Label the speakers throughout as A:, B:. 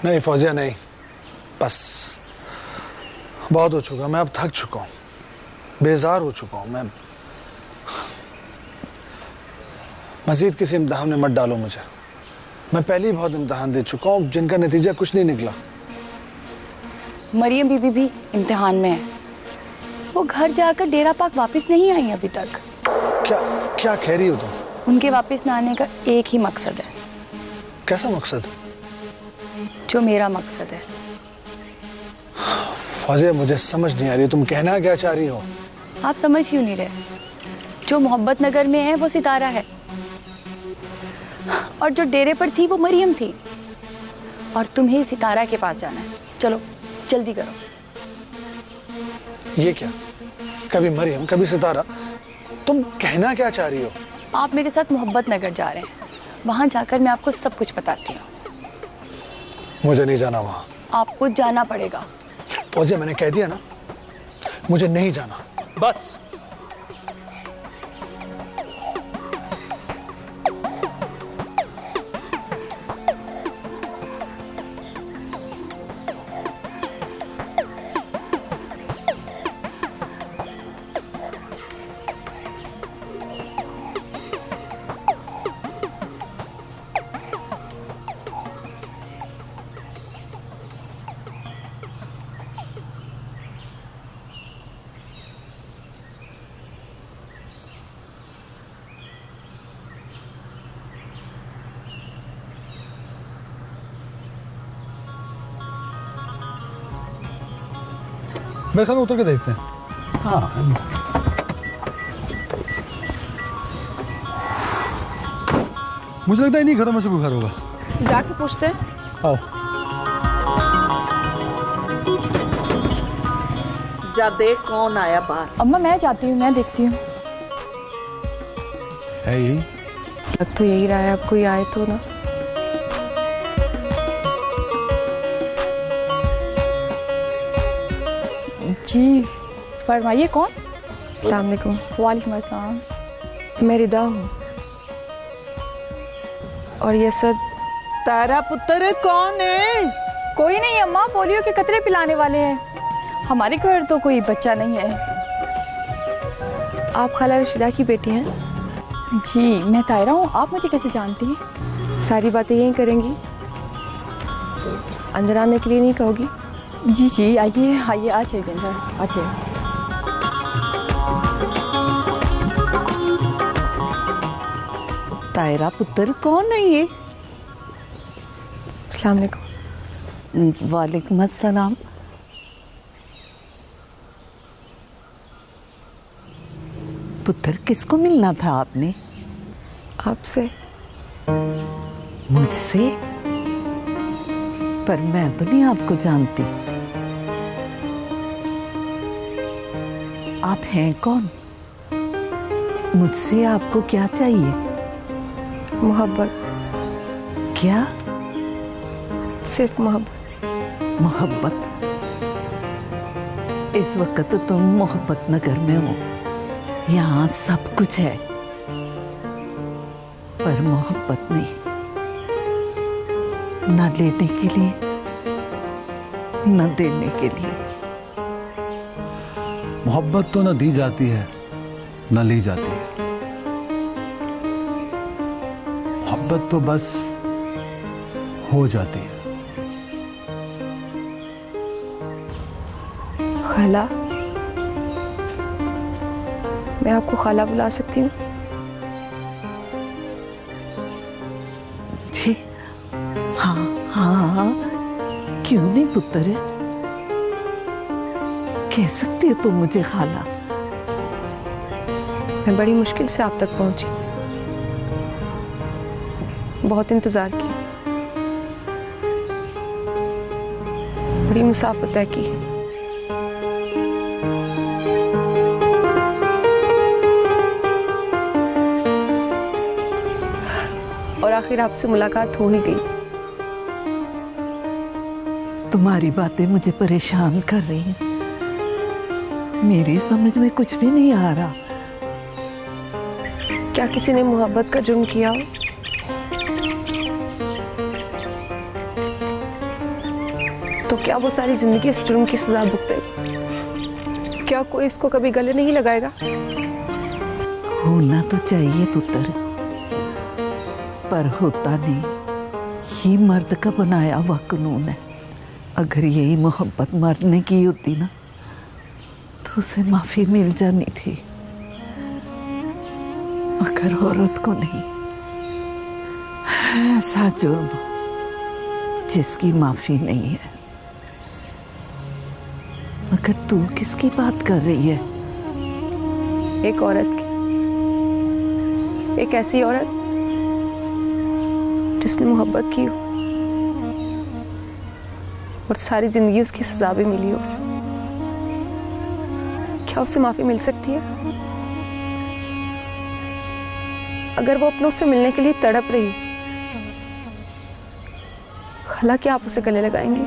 A: नहीं फौजिया नहीं, बस बहुत हो चुका। मैं अब थक चुका हूँ, बेजार हो चुका हूँ। मैं मजीद किसी इम्तिहान में मत डालो मुझे। मैं पहले ही बहुत इम्तिहान दे चुका हूँ जिनका नतीजा कुछ नहीं निकला।
B: मरियम बीबी भी इम्तिहान में है। वो घर जाकर डेरा पाक वापस नहीं आई अभी तक।
A: क्या क्या कह रही हो तुम?
B: उनके वापस न आने का एक ही मकसद है।
A: कैसा मकसद?
B: जो मेरा मकसद है।
A: फौजिया मुझे समझ नहीं आ रही, तुम कहना क्या चाह रही हो?
B: आप समझ क्यों नहीं रहे? जो मोहब्बत नगर में है वो सितारा है, और जो डेरे पर थी वो मरियम थी, और तुम्हें सितारा के पास जाना है। चलो जल्दी करो।
A: ये क्या, कभी मरियम कभी सितारा, तुम कहना क्या चाह रही हो?
B: आप मेरे साथ मोहब्बत नगर जा रहे हैं, वहां जाकर मैं आपको सब कुछ बताती हूँ।
A: मुझे नहीं जाना वहां।
B: आपको जाना पड़ेगा।
A: फौजिया मैंने कह दिया ना, मुझे नहीं जाना, बस।
C: मेरे ख्याल में उतर के देखते हैं।
A: हाँ
C: मुझे लगता है नहीं घरों में से कोई घर होगा।
B: जाके पूछते हैं।
C: आओ।
D: जा देख कौन आया बाहर।
B: अम्मा मैं जाती हूँ, मैं देखती हूँ।
C: है यही?
B: लग तो यही रहा है, अब कोई आए तो ना। जी फरमाइए, कौन? अस्सलाम वालेकुम। वालेकुम अस्सलाम। मैं रिदा हूँ। और ये सब
D: तारा पुत्र कौन है?
B: कोई नहीं अम्मा, पोलियो के कतरे पिलाने वाले हैं। हमारे घर तो कोई बच्चा नहीं है। आप खाला रशीदा की बेटी हैं? जी मैं तायरा हूँ। आप मुझे कैसे जानती हैं? सारी बातें यहीं करेंगी, अंदर आने के लिए नहीं कहोगी? जी जी आइए आइए, आ जाइए अंदर, आ जाइए।
D: तायरा पुत्र कौन है ये?
B: अस्सलाम वालेकुम।
D: वालेकुम अस्सलाम। पुत्र किसको मिलना था आपने?
B: आपसे।
D: मुझसे? पर मैं तो नहीं आपको जानती। आप हैं कौन? मुझसे आपको क्या चाहिए?
B: मोहब्बत।
D: क्या?
B: सिर्फ मोहब्बत।
D: मोहब्बत? इस वक्त तुम मोहब्बत नगर में हो। यहाँ सब कुछ है, पर मोहब्बत नहीं। न लेने के लिए न देने के लिए।
C: मोहब्बत तो न दी जाती है न ली जाती है। मोहब्बत तो बस हो जाती है।
B: खाला, मैं आपको खाला बुला सकती हूँ?
D: जी हाँ हाँ, क्यों नहीं पुत्र, कह सकती हो तुम मुझे खाला।
B: मैं बड़ी मुश्किल से आप तक पहुंची, बहुत इंतजार किया, बड़ी मुसाफत तय की। और आखिर आपसे मुलाकात हो ही गई।
D: तुम्हारी बातें मुझे परेशान कर रही हैं। मेरी समझ में कुछ भी नहीं आ रहा।
B: क्या किसी ने मोहब्बत का जुर्म किया हो? क्या वो सारी जिंदगी इस जुर्म की सजा भुगतेगा? क्या कोई इसको कभी गले नहीं लगाएगा?
D: होना तो चाहिए पुत्र, पर होता नहीं। ये मर्द का बनाया हुआ कानून है। अगर यही मोहब्बत मर्द ने की होती ना तो उसे माफी मिल जानी थी, मगर औरत को नहीं। ऐसा जुर्म जिसकी माफी नहीं है। मगर तू किसकी बात कर रही है?
B: एक औरत की, एक ऐसी औरत जिसने मोहब्बत की हो और सारी जिंदगी उसकी सजा भी मिली हो उसे। क्या उसे माफी मिल सकती है? अगर वो अपनों से मिलने के लिए तड़प रही हो, खाला क्या आप उसे गले लगाएंगी?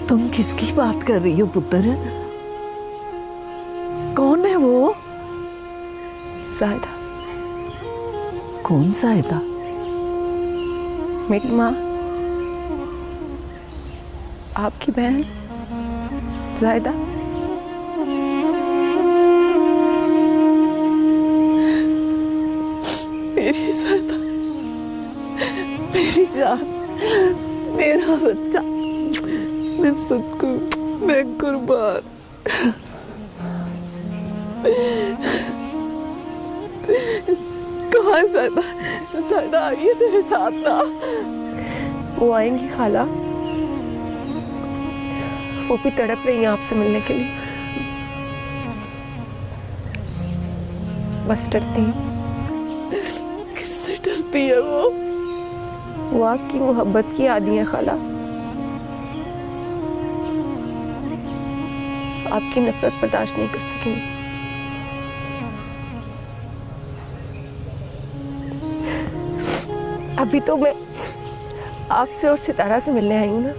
D: तुम किसकी बात कर रही हो पुत्र? कौन है वो?
B: ज़ाहिदा।
D: कौन ज़ाहिदा?
B: मेरी माँ, आपकी बहन ज़ाहिदा।
D: मेरी ज़ाहिदा, मेरी जान, मेरा बच्चा, मैं सबको, मैं कुर्बान। कहाँ ज़ाहिदा? ज़ाहिदा आई है तेरे साथ ना?
B: वो आएंगी खाला, वो भी तड़प रही हैं आपसे मिलने के लिए। बस डरती हैं।
D: किससे डरती है वो?
B: वो आपकी मोहब्बत की आदी है खाला। आपकी नफरत बर्दाश्त नहीं कर सकेंगी। अभी तो मैं आपसे और सितारा से मिलने आई हूँ ना,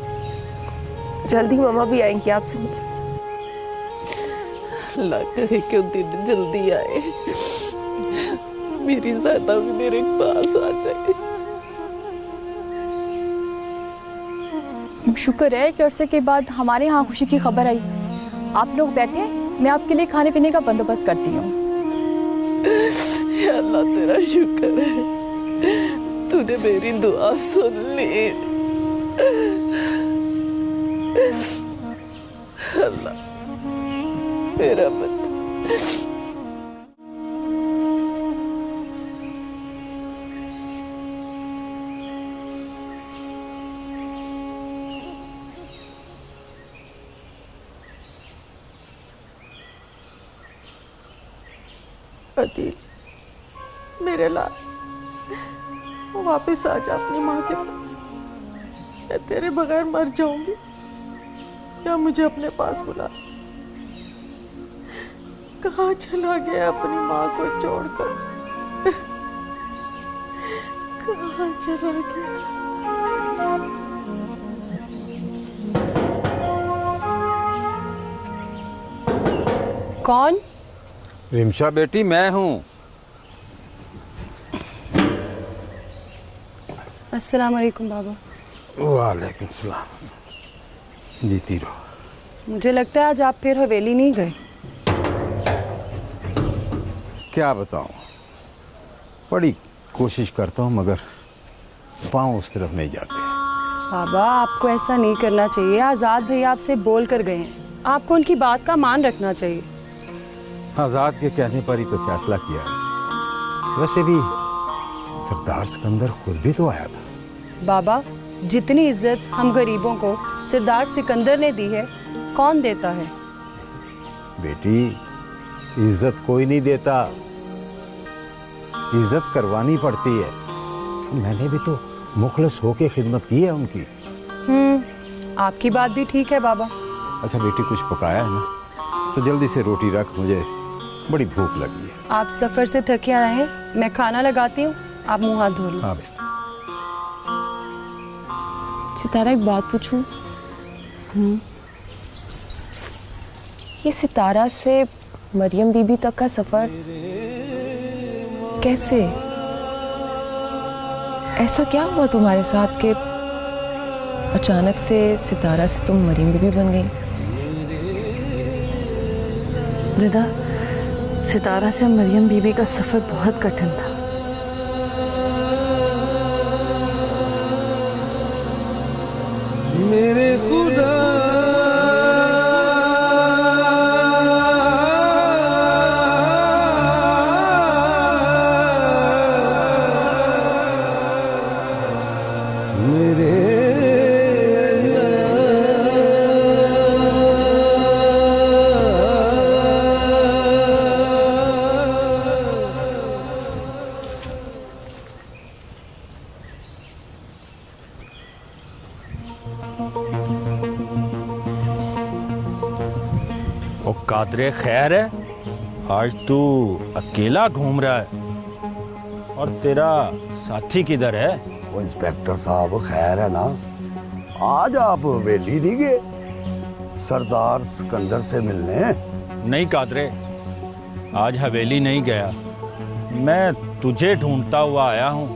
B: जल्दी मामा भी आएंगी आपसे मिलने।
D: अल्लाह करे कि वो दिन जल्दी आए, मेरी ज़ाहिदा भी मेरे पास आ जाए।
B: शुक्र है कि अरसे के बाद हमारे यहाँ खुशी की खबर आई। आप लोग बैठे, मैं आपके लिए खाने पीने का बंदोबस्त करती हूँ।
D: अल्लाह तेरा शुक्र है, तूने मेरी दुआ सुन ली। अल्लाह मेरा बच्चा। अदील, मेरे लाल, वापस आ जा अपनी माँ के पास। मैं तेरे बगैर मर जाऊंगी, या मुझे अपने पास बुला। कहाँ चला गया अपनी माँ को छोड़कर? कहाँ चला गया?
B: कौन?
E: रिमशा बेटी, मैं हूँ।
F: अस्सलाम वालेकुम बाबा।
E: वालेकुम सलाम। जीती रहो।
F: मुझे लगता है आज आप फिर हवेली नहीं गए।
E: क्या बताऊँ, बड़ी कोशिश करता हूँ मगर पाँव उस तरफ नहीं जाते।
F: बाबा, आपको ऐसा नहीं करना चाहिए। आज़ाद भैया आपसे बोल कर गए हैं, आपको उनकी बात का मान रखना चाहिए।
E: आज़ाद के कहने पर ही तो फैसला किया है। वैसे भी सरदार सिकंदर खुद भी तो आया था।
F: बाबा, जितनी इज्जत हम गरीबों को सरदार सिकंदर ने दी है, कौन देता है?
E: बेटी, इज्जत कोई नहीं देता, इज्जत करवानी पड़ती है। मैंने भी तो मुखलस होके खिदमत की है उनकी।
F: आपकी बात भी ठीक है बाबा।
E: अच्छा बेटी, कुछ पकाया है ना? तो जल्दी से रोटी रख, मुझे बड़ी भूख लगी है।
F: आप सफर से थके आए हैं, मैं खाना लगाती हूँ, आप मुंह हाथ धो लो।
E: हाँ बेटी।
B: सितारा, एक बात पूछूं? ये सितारा से मरियम बीबी तक का सफर कैसे? ऐसा क्या हुआ तुम्हारे साथ कि अचानक से सितारा से तुम मरीम बीबी बन गई।
D: रिदा, सितारा से मरियम बीबी का सफर बहुत कठिन था।
G: मेरे खुदा
H: कादरे खैर है, आज तू अकेला घूम रहा है और तेरा साथी किधर है?
I: वो इंस्पेक्टर साहब खैर है ना? आज आप हवेली नहीं गए सरदार सिकंदर से मिलने?
H: नहीं कादरे, आज हवेली नहीं गया। मैं तुझे ढूंढता हुआ आया हूँ,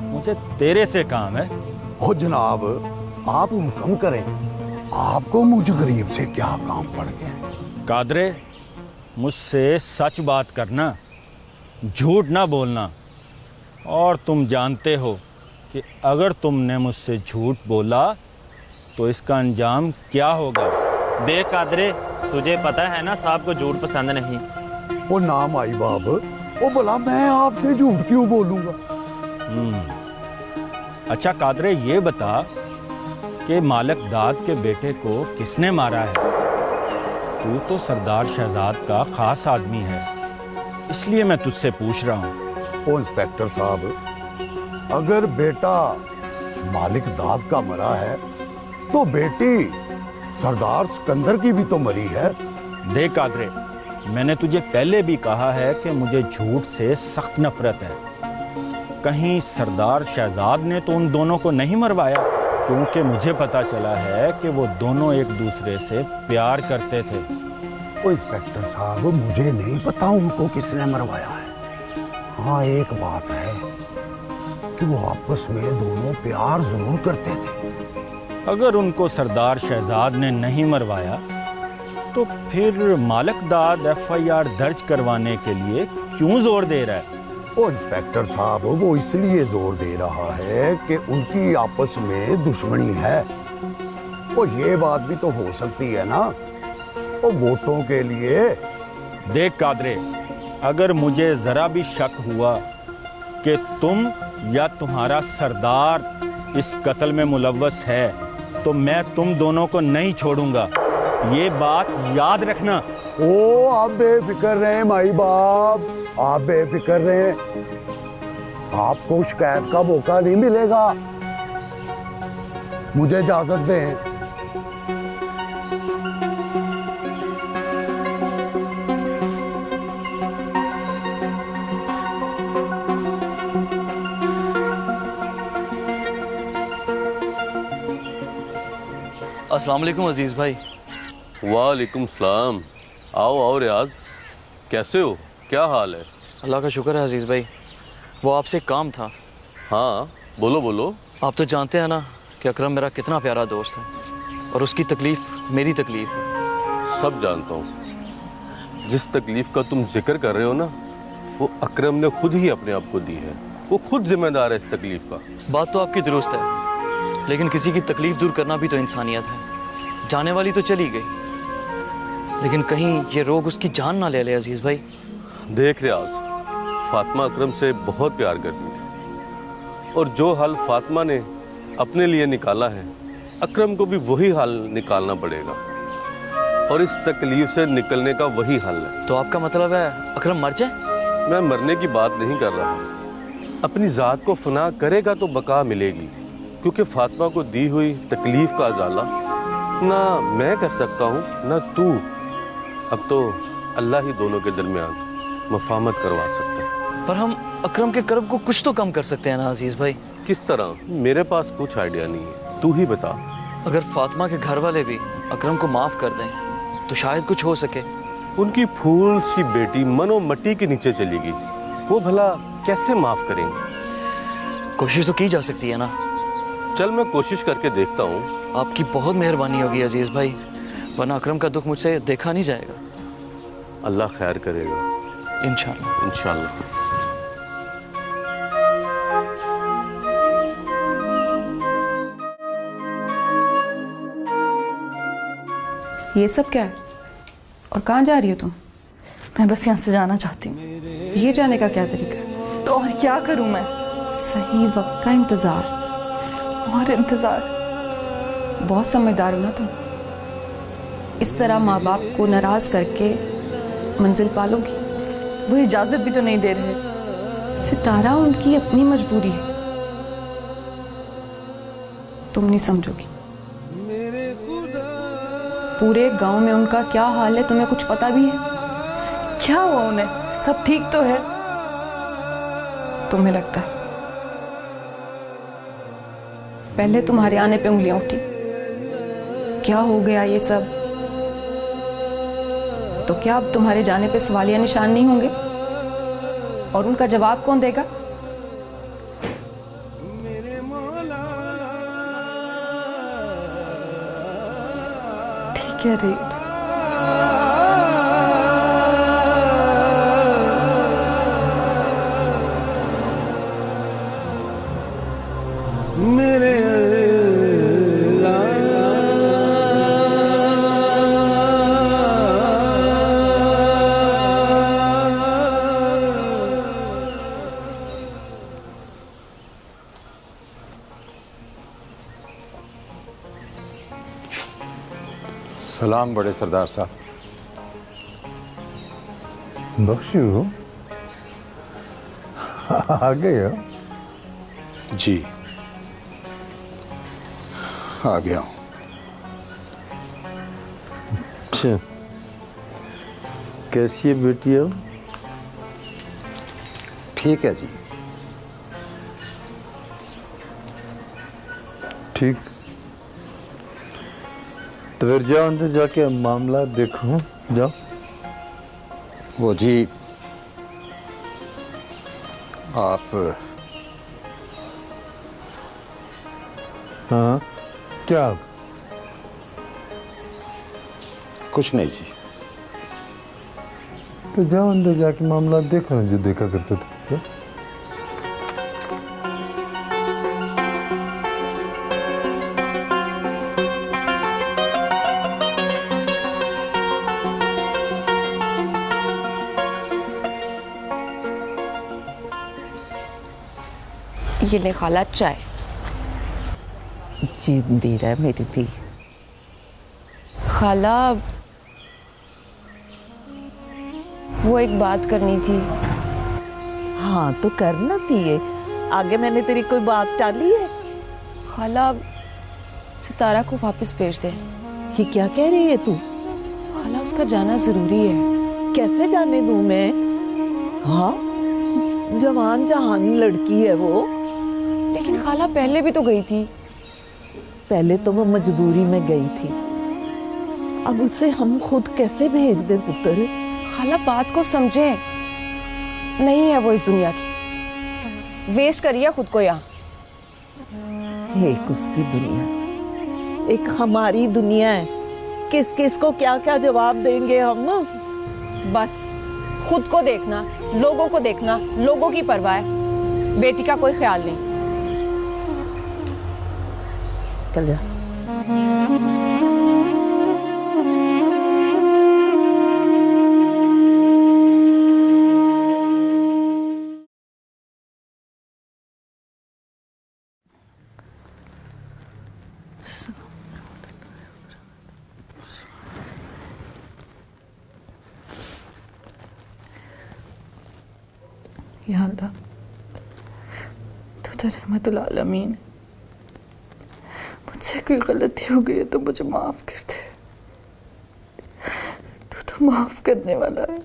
H: मुझे तेरे से काम है।
I: ओ जनाब, आप हुक्म करें, आपको मुझ गरीब से क्या काम पड़ गया?
H: कादरे, मुझसे सच बात करना, झूठ ना बोलना। और तुम जानते हो कि अगर तुमने मुझसे झूठ बोला तो इसका अंजाम क्या होगा।
J: देख कादरे, तुझे पता है ना साहब को झूठ पसंद नहीं।
I: वो नाम आई बाब, वो बोला मैं आपसे झूठ क्यों बोलूंगा?
H: अच्छा कादरे, ये बता कि मालिक दाद के बेटे को किसने मारा है? तू तो सरदार शहजाद का खास आदमी है, इसलिए मैं तुझसे पूछ रहा हूँ।
I: ओ इंस्पेक्टर साहब, अगर बेटा मालिक दाद का मरा है तो बेटी सरदार सिकंदर की भी तो मरी है।
H: देख कादरे, मैंने तुझे पहले भी कहा है कि मुझे झूठ से सख्त नफरत है। कहीं सरदार शहजाद ने तो उन दोनों को नहीं मरवाया? क्योंकि मुझे पता चला है कि वो दोनों एक दूसरे से प्यार करते थे।
I: ओ इंस्पेक्टर साहब, मुझे नहीं पता उनको किसने मरवाया है। हाँ, एक बात है कि वो आपस में दोनों प्यार जरूर करते थे।
H: अगर उनको सरदार शहजाद ने नहीं मरवाया तो फिर मालिक दाद FIR दर्ज करवाने के लिए क्यों जोर दे रहा है?
I: ओ इंस्पेक्टर साहब, वो इसलिए जोर दे रहा है कि उनकी आपस में दुश्मनी है। ओ ये बात भी तो हो सकती है ना, ओ वोटों के लिए।
H: देख कादरे, अगर मुझे जरा भी शक हुआ कि तुम या तुम्हारा सरदार इस कत्ल में मुलव्वस है तो मैं तुम दोनों को नहीं छोड़ूंगा, ये बात याद रखना।
I: ओ आप बेफिक्र रहे माई बाप, आप बेफिक्र रहे, आपको शिकायत का मौका नहीं मिलेगा। मुझे इजाजत दें।
K: अस्सलाम वालेकुम अजीज भाई।
L: वालेकुम सलाम। आओ आओ रियाज, कैसे हो, क्या हाल है?
K: अल्लाह का शुक्र है अजीज भाई। वो आपसे एक काम था।
L: हाँ बोलो बोलो।
K: आप तो जानते हैं ना कि अकरम मेरा कितना प्यारा दोस्त है और उसकी तकलीफ मेरी तकलीफ है।
L: सब जानता हूँ। जिस तकलीफ का तुम जिक्र कर रहे हो ना, वो अकरम ने खुद ही अपने आप को दी है। वो खुद जिम्मेदार है इस तकलीफ का।
K: बात तो आपकी दुरुस्त है, लेकिन किसी की तकलीफ दूर करना भी तो इंसानियत है। जाने वाली तो चली गई, लेकिन कहीं ये रोग उसकी जान ना ले ले अजीज भाई।
L: देख रियाज, फातिमा अकरम से बहुत प्यार करती थी और जो हल फातिमा ने अपने लिए निकाला है, अकरम को भी वही हल निकालना पड़ेगा और इस तकलीफ से निकलने का वही हल है।
K: तो आपका मतलब है अकरम मर जाए?
L: मैं मरने की बात नहीं कर रहा, अपनी जात को फना करेगा तो बका मिलेगी, क्योंकि फातिमा को दी हुई तकलीफ का अजाला ना मैं कर सकता हूँ ना तू। अब तो अल्लाह ही दोनों के दरमियान मफाहमत करवा सकता है।
K: पर हम अकरम के कर्ब को कुछ तो कम कर सकते हैं ना अजीज भाई।
L: किस तरह? मेरे पास कुछ आइडिया नहीं है, तू ही बता।
K: अगर फातिमा के घर वाले भी अकरम को माफ कर दें तो शायद कुछ हो सके।
L: उनकी फूल सी बेटी मनो मट्टी के नीचे चली गई, वो भला कैसे माफ करेंगे?
K: कोशिश तो की जा सकती है ना।
L: चल मैं कोशिश करके देखता हूँ।
K: आपकी बहुत मेहरबानी होगी अजीज भाई, वरना अकरम का दुख मुझसे देखा नहीं जाएगा।
L: अल्लाह खैर करेगा
K: इंशाल्लाह
L: इंशाल्लाह।
F: ये सब क्या है और कहाँ जा रही हो तुम?
B: मैं बस यहाँ से जाना चाहती हूँ।
F: ये जाने का क्या तरीका है?
B: तो और क्या करूँ मैं?
F: सही वक्त का इंतजार।
B: और इंतजार?
F: बहुत समझदार हो ना तुम। इस तरह माँ बाप को नाराज करके मंजिल पालोगी?
B: वो इजाजत भी तो नहीं दे रहे।
F: सितारा, उनकी अपनी मजबूरी है, तुम नहीं समझोगी। पूरे गांव में उनका क्या हाल है तुम्हें कुछ पता भी है?
B: क्या हुआ उन्हें? सब ठीक तो है?
F: तुम्हें लगता है पहले तुम्हारे आने पे उंगलियां उठी, क्या हो गया ये सब? तो क्या अब तुम्हारे जाने पे सवालिया निशान नहीं होंगे? और उनका जवाब कौन देगा?
B: ठीक है रे।
E: सलाम बड़े सरदार साहब।
I: बख्शू आ गए हो?
E: जी आ गया हूँ।
G: अच्छा, कैसी है बेटी अब?
E: ठीक है जी।
G: ठीक, तो फिर जाओ अंदर जाके मामला देखो। जाओ।
E: वो जी आप।
G: हाँ क्या?
E: कुछ नहीं जी।
G: तो जाओ अंदर जाके मामला देखो जो देखा करते थे।
B: ये ले खाला चाय।
D: जिंदी रह मेरी धी।
B: खाला, वो एक बात करनी थी।
D: हाँ तो करना थी ये। आगे मैंने तेरी कोई बात टाली है?
B: खाला, सितारा को वापस भेज दे।
D: ये क्या कह रही है तू?
B: खाला, उसका जाना जरूरी है।
D: कैसे जाने दूं मैं? हाँ, जवान जहान लड़की है वो।
B: लेकिन खाला पहले भी तो गई थी।
D: पहले तो वो मजबूरी में गई थी, अब उसे हम खुद कैसे भेज दे पुत्र?
B: खाला बात को समझे, नहीं है वो इस दुनिया की। वेस्ट करिए खुद को यहाँ।
D: एक उसकी दुनिया, एक हमारी दुनिया है। किस किस को क्या क्या जवाब देंगे हम?
B: बस खुद को देखना, लोगों को देखना, लोगों की परवाह है, बेटी का कोई ख्याल नहीं।
D: चल जा।
B: या अल्लाह, तू तो रहमतुल आलमीन है। मुझसे कोई गलती हो गई है तो मुझे माफ कर दे। तू तो माफ करने वाला है।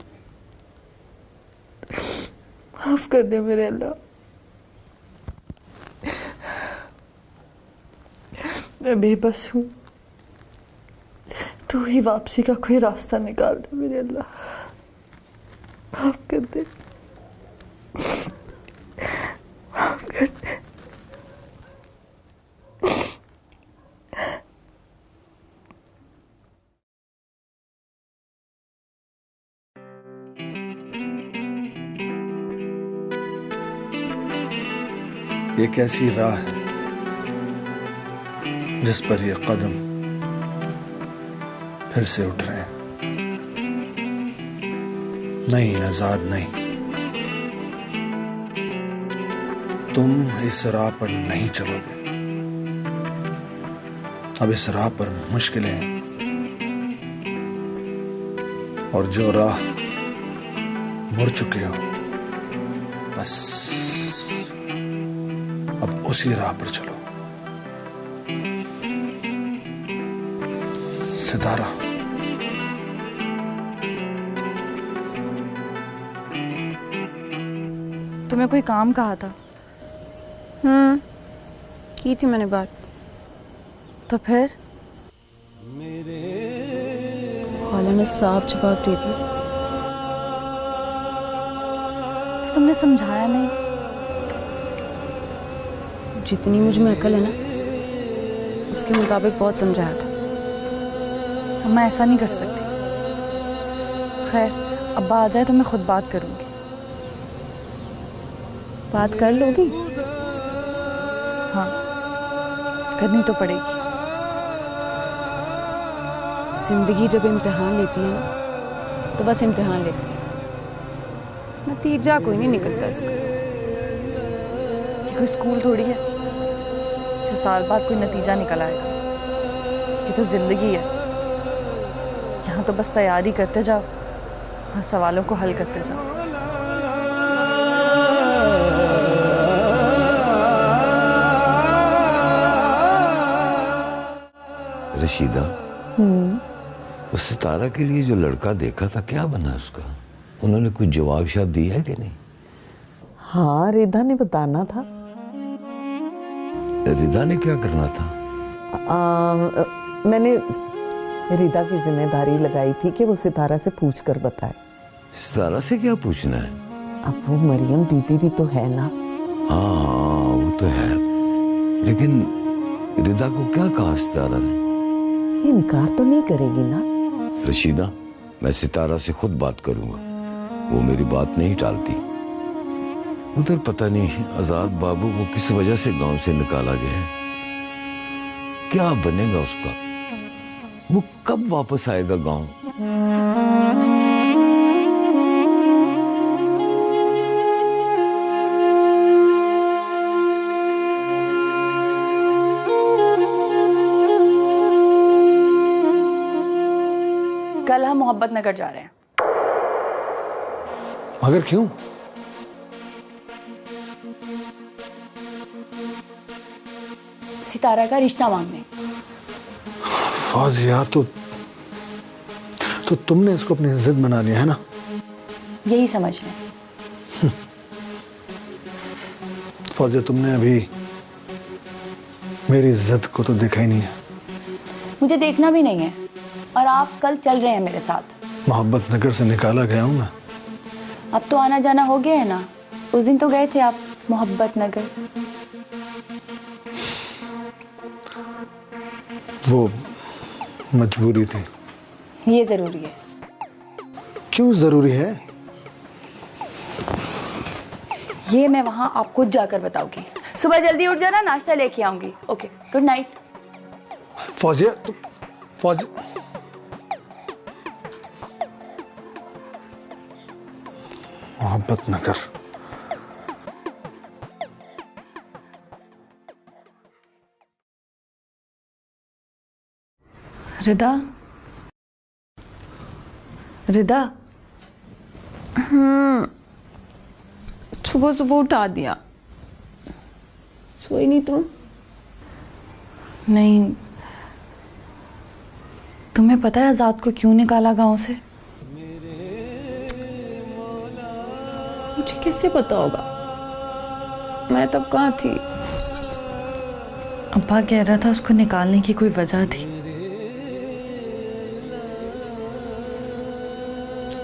B: माफ कर दे मेरे अल्लाह। मैं बेबस हूँ, तू ही वापसी का कोई रास्ता निकाल दे मेरे अल्लाह। माफ कर दे, माफ कर दे।
A: ये कैसी राह है जिस पर ये कदम फिर से उठ रहे हैं। नहीं आजाद नहीं, तुम इस राह पर नहीं चलोगे। अब इस राह पर मुश्किलें हैं और जो राह मुड़ चुके हो बस अब उसी राह पर चलो। सितारा,
B: तुम्हें कोई काम कहा था?
F: की थी मैंने बात।
B: तो फिर?
F: खाला ने साफ जवाब दे दिया।
B: तो तुमने समझाया नहीं?
F: जितनी मुझ में अकल है ना, उसके मुताबिक बहुत समझाया था।
B: अब मैं ऐसा नहीं कर सकती। खैर, अब्बा आ जाए तो मैं खुद बात करूंगी।
F: बात कर लोगी?
B: हाँ, करनी तो पड़ेगी।
F: जिंदगी जब इम्तिहान लेती है ना, तो बस इम्तिहान लेती है, नतीजा कोई नहीं निकलता इसका।
B: ये कोई स्कूल थोड़ी है जो साल बाद कोई नतीजा निकल आएगा। ये तो जिंदगी है। यहाँ तो बस तैयारी करते जाओ और सवालों को हल करते जाओ।
M: रशीदा, उस सितारा के लिए जो लड़का देखा था क्या बना उसका? उन्होंने कुछ जवाब शायद दिया है कि नहीं?
D: हाँ, रिदा ने बताना था।
M: रिदा ने क्या करना था?
D: मैंने रिदा की जिम्मेदारी लगाई थी कि वो सितारा से पूछ कर बताए।
M: सितारा से क्या पूछना है?
D: अब वो मरियम बीबी भी तो है ना।
M: हाँ, वो तो है, लेकिन रिदा को क्या कहा सितारा ने?
D: इनकार तो नहीं करेगी ना?
M: रशीदा, मैं सितारा से खुद बात करूंगा, वो मेरी बात नहीं टालती। उधर पता नहीं आजाद बाबू को किस वजह से गांव से निकाला गया है। क्या बनेगा उसका? वो कब वापस आएगा गांव?
B: कल हम मोहब्बत नगर जा रहे हैं।
A: मगर क्यों?
B: सितारा का रिश्ता मांगने।
A: फौजिया, तो तुमने इसको अपनी जिद बना लिया है ना?
B: यही समझ लें।
A: फौजिया, तुमने अभी मेरी जिद को तो देखा ही नहीं है।
B: मुझे देखना भी नहीं है और आप कल चल रहे हैं मेरे साथ।
A: मोहब्बत नगर से निकाला गया हूं मैं।
B: अब तो आना जाना हो गया है ना। उस दिन तो गए थे आप मोहब्बत नगर।
A: वो मजबूरी थी।
B: ये जरूरी है।
A: क्यों जरूरी है?
B: ये मैं वहां आपको जाकर बताऊंगी। सुबह जल्दी उठ जाना, नाश्ता लेके आऊंगी। Okay, good night.
A: फौजिया, मोहब्बत नगर।
B: रिदा, रिदा।
F: सुबह सुबह उठा दिया। सोई नहीं तुम?
B: नहीं। तुम्हें पता है आजाद को क्यों निकाला गांव से?
F: मुझे कैसे पता होगा? मैं तब कहाँ थी?
B: अब्बा कह रहा था उसको निकालने की कोई वजह थी।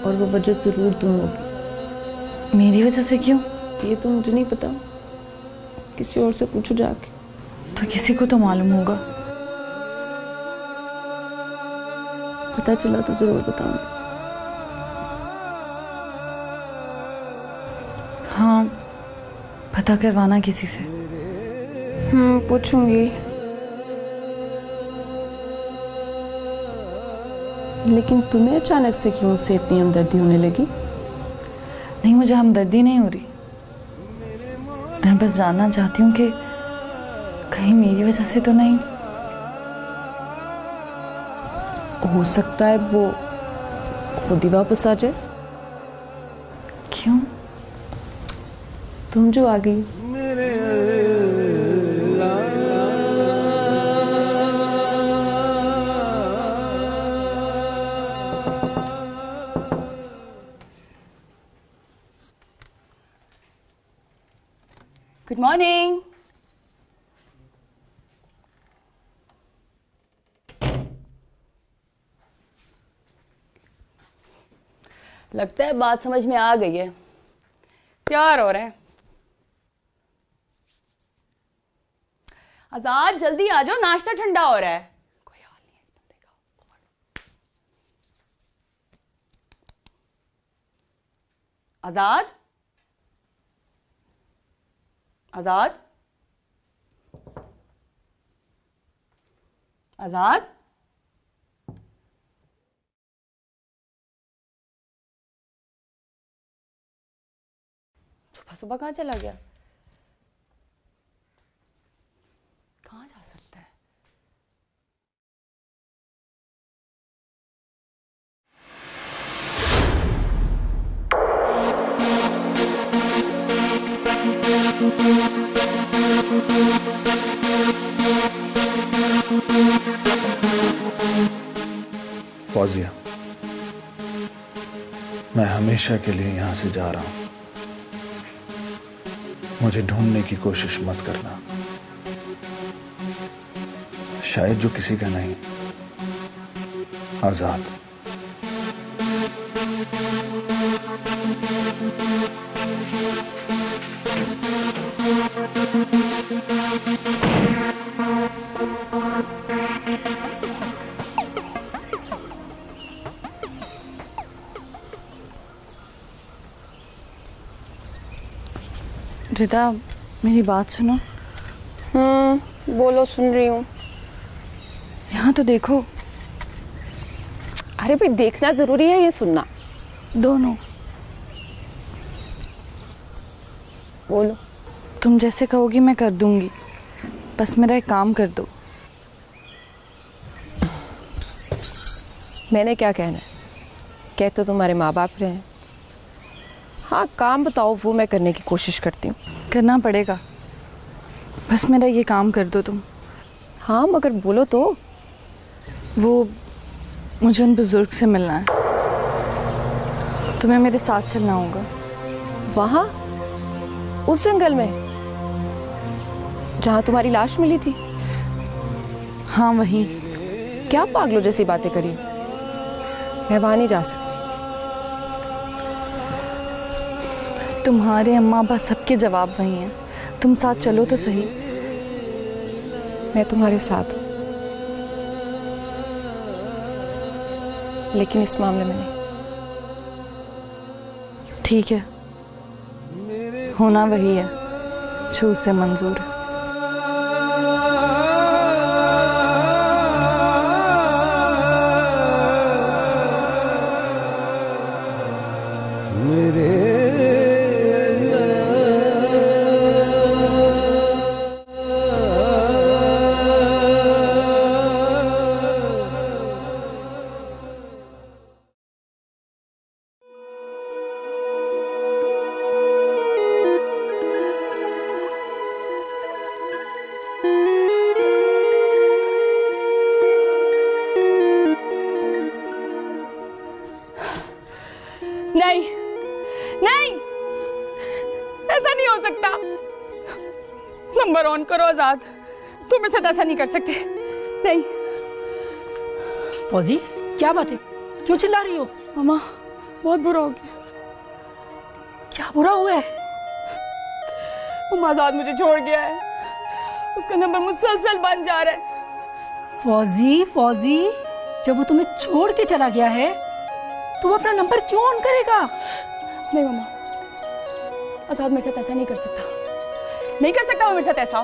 F: और वो वजह जरूर तुम होगी।
B: मेरी वजह से क्यों?
F: ये तो मुझे नहीं पता, किसी और से पूछो जाके।
B: तो किसी को तो मालूम होगा।
F: पता चला तो जरूर बताऊंगी।
B: हाँ, पता करवाना किसी से।
F: पूछूंगी, लेकिन तुम्हें अचानक से क्यों उससे इतनी हमदर्दी होने लगी?
B: नहीं, मुझे हमदर्दी नहीं हो रही। मैं बस जानना चाहती हूँ कि कहीं मेरी वजह से तो नहीं।
F: हो सकता है वो खुद ही वापस आ जाए।
B: क्यों?
F: तुम जो आ गई।
B: Good morning. लगता है बात समझ में आ गई है। तैयार हो रहे हैं? आजाद जल्दी आ जाओ, नाश्ता ठंडा हो रहा है। कोई हाल नहीं है इस बंदे का। आजाद, आजाद, आजाद। सुबह सुबह कहाँ चला गया? कहाँ जा सकता है?
A: फौजिया, मैं हमेशा के लिए यहां से जा रहा हूं। मुझे ढूंढने की कोशिश मत करना। शायद जो किसी का नहीं। आजाद।
B: रिदा, मेरी बात सुनो।
F: बोलो, सुन रही हूँ।
B: यहाँ तो देखो।
F: अरे भाई, देखना जरूरी है ये सुनना?
B: दोनों।
F: बोलो।
B: तुम जैसे कहोगी मैं कर दूंगी, बस मेरा एक काम कर दो।
F: मैंने क्या कहना है? कह तो तुम्हारे माँ बाप रहे हैं। हाँ, काम बताओ, वो मैं करने की कोशिश करती हूँ।
B: करना पड़ेगा, बस मेरा ये काम कर दो तुम।
F: हाँ, मगर बोलो तो।
B: वो मुझे उन बुजुर्ग से मिलना है। तुम्हें मेरे साथ चलना होगा।
F: वहाँ उस जंगल में जहाँ तुम्हारी लाश मिली थी?
B: हाँ, वहीं।
F: क्या पागलों जैसी बातें करी? मैं वहाँ नहीं जा सकती।
B: तुम्हारे अम्मा अब्बा सबके जवाब वही हैं। तुम साथ चलो तो सही।
F: मैं तुम्हारे साथ हूँ, लेकिन इस मामले में नहीं।
B: ठीक है, होना वही है जो उसे मंजूर है।
N: नहीं नहीं, ऐसा नहीं हो सकता। नंबर ऑन करो आजाद, तुम मेरे साथ ऐसा नहीं कर सकते। नहीं।
O: फौजी, क्या बात है? क्यों चिल्ला रही हो?
N: मामा, बहुत बुरा हो गया।
O: क्या बुरा हुआ है?
N: मामा, आजाद मुझे छोड़ गया है। उसका नंबर मुसलसल बन जा रहा है।
O: फौजी, जब वो तुम्हें छोड़ के चला गया है तो वो अपना नंबर क्यों ऑन करेगा?
N: नहीं मामा, आजाद मेरे साथ ऐसा नहीं कर सकता। नहीं कर सकता वो मेरे साथ ऐसा।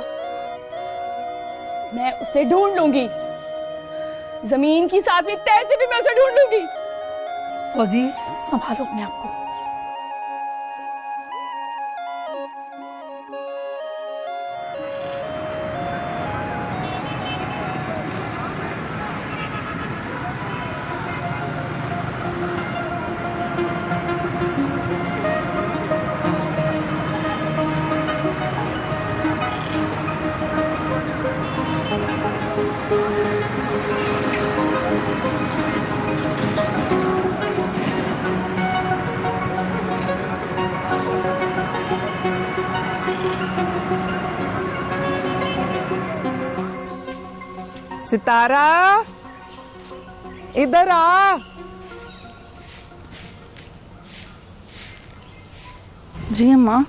N: मैं उसे ढूंढ लूंगी। जमीन की 7वीं तह से भी मैं उसे ढूंढ लूंगी।
O: फौजी, संभालो अपने आप को।
D: सितारा, इधर आ।
B: जी अम्मा।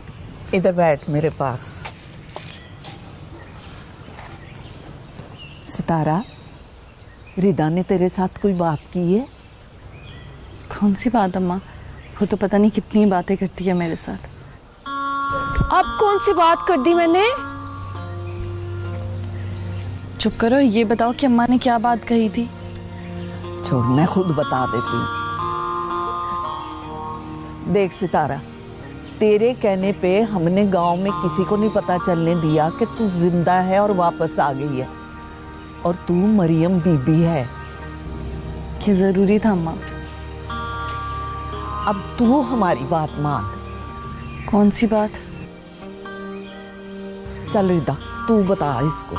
D: इधर बैठ मेरे पास। सितारा, रिदा ने तेरे साथ कोई बात की है?
B: कौन सी बात अम्मा? वो तो पता नहीं कितनी बातें करती है मेरे साथ।
F: अब कौन सी बात कर दी मैंने?
B: चुप करो, ये बताओ कि अम्मा ने क्या बात कही थी।
D: छोड़, मैं खुद बता देती हूँ। देख सितारा, तेरे कहने पे हमने गांव में किसी को नहीं पता चलने दिया कि तू जिंदा है और वापस आ गई है, और तू मरियम बीबी है।
B: कि जरूरी था अम्मा।
D: अब तू हमारी बात मान।
B: कौन सी बात?
D: चल रिदा, तू बता इसको।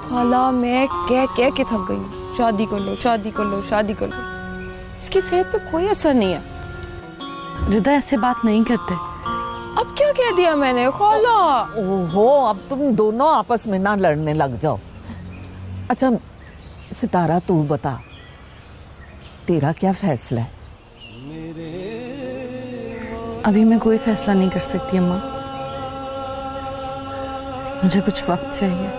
F: खाला, मैं कह के थक गई हूँ। शादी कर लो, शादी कर लो, शादी कर लो। इसकी सेहत पे कोई असर नहीं है।
B: रिदा ऐसे बात नहीं करते।
F: अब क्या कह दिया मैंने खाला?
D: ओहो, अब तुम दोनों आपस में ना लड़ने लग जाओ। अच्छा सितारा, तू बता, तेरा क्या फैसला है?
B: अभी मैं कोई फैसला नहीं कर सकती अम्मा। मुझे कुछ वक्त चाहिए।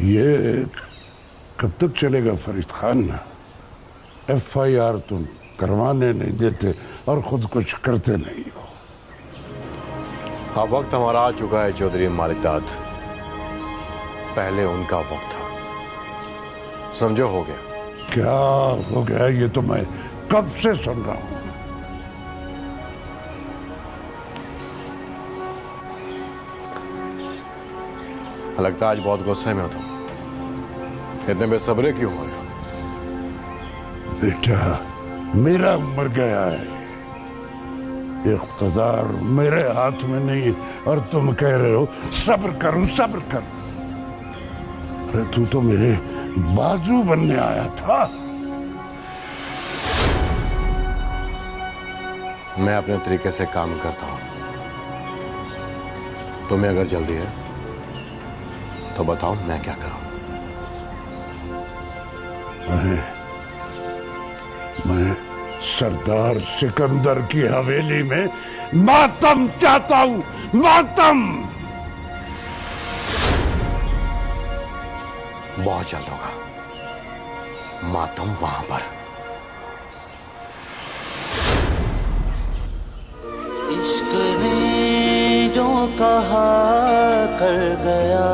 P: ये कब तक चलेगा फरीद खान? FIR तुम करवाने नहीं देते और खुद कुछ करते नहीं हो।
Q: हाँ, वक्त हमारा आ चुका है चौधरी मालिकदाद। पहले उनका वक्त था, समझो, हो गया।
P: क्या हो गया? ये तो मैं कब से सुन रहा हूं।
Q: लगता है आज बहुत गुस्से में हो तुम। इतने बेसब्रे क्यों हो?
P: बेटा, मेरा मर गया है, इख्तिदार मेरे हाथ में नहीं, और तुम कह रहे हो सब्र करूं, सब्र कर। अरे तू तो मेरे बाजू बनने आया था।
Q: मैं अपने तरीके से काम करता हूं। तुम्हें अगर जल्दी है तो बताओ, मैं क्या करूं?
P: मैं सरदार सिकंदर की हवेली में मातम चाहता हूं, मातम।
Q: बहुत जल्द होगा मातम वहां पर।
R: इश्क ने जो कहा कर गया,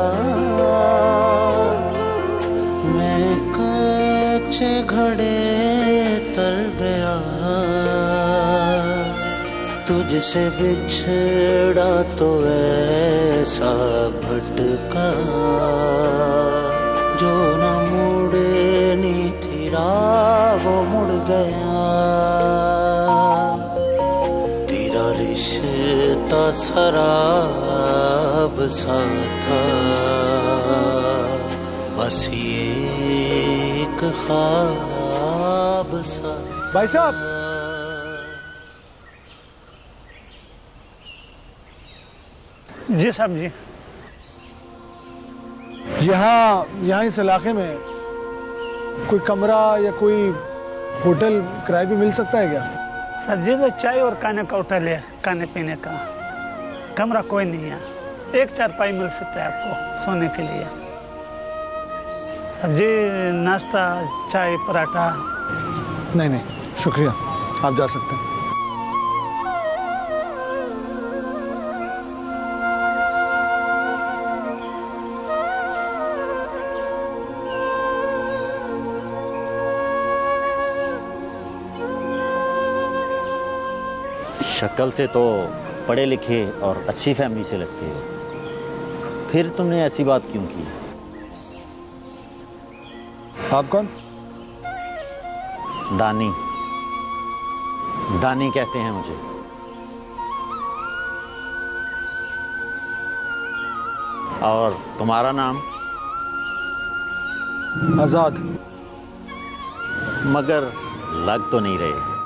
R: मैं कच्चे घड़े तर गया। तुझसे बिछड़ा तो ऐसा भटका, जो न मुड़नी थी राह वो मुड़ गया। तेरा रिश्ता शराब सा था, बस ये एक ख्वाब सा।
A: भाई साहब,
S: जी साहब जी।
A: यहाँ इस इलाके में कोई कमरा या कोई होटल किराए पे मिल सकता है क्या?
S: सर जी, तो चाय और खाने का होटल है, खाने पीने का। कमरा कोई नहीं है। एक चारपाई मिल सकता है आपको सोने के लिए। सब्जी, नाश्ता, चाय, पराठा।
A: नहीं नहीं शुक्रिया, आप जा सकते हैं।
J: शक्ल से तो पढ़े लिखे और अच्छी फैमिली से लगते हो, फिर तुमने ऐसी बात क्यों की?
A: आप कौन?
J: दानी। दानी कहते हैं मुझे। और तुम्हारा नाम?
A: आजाद।
J: मगर लग तो नहीं रहे।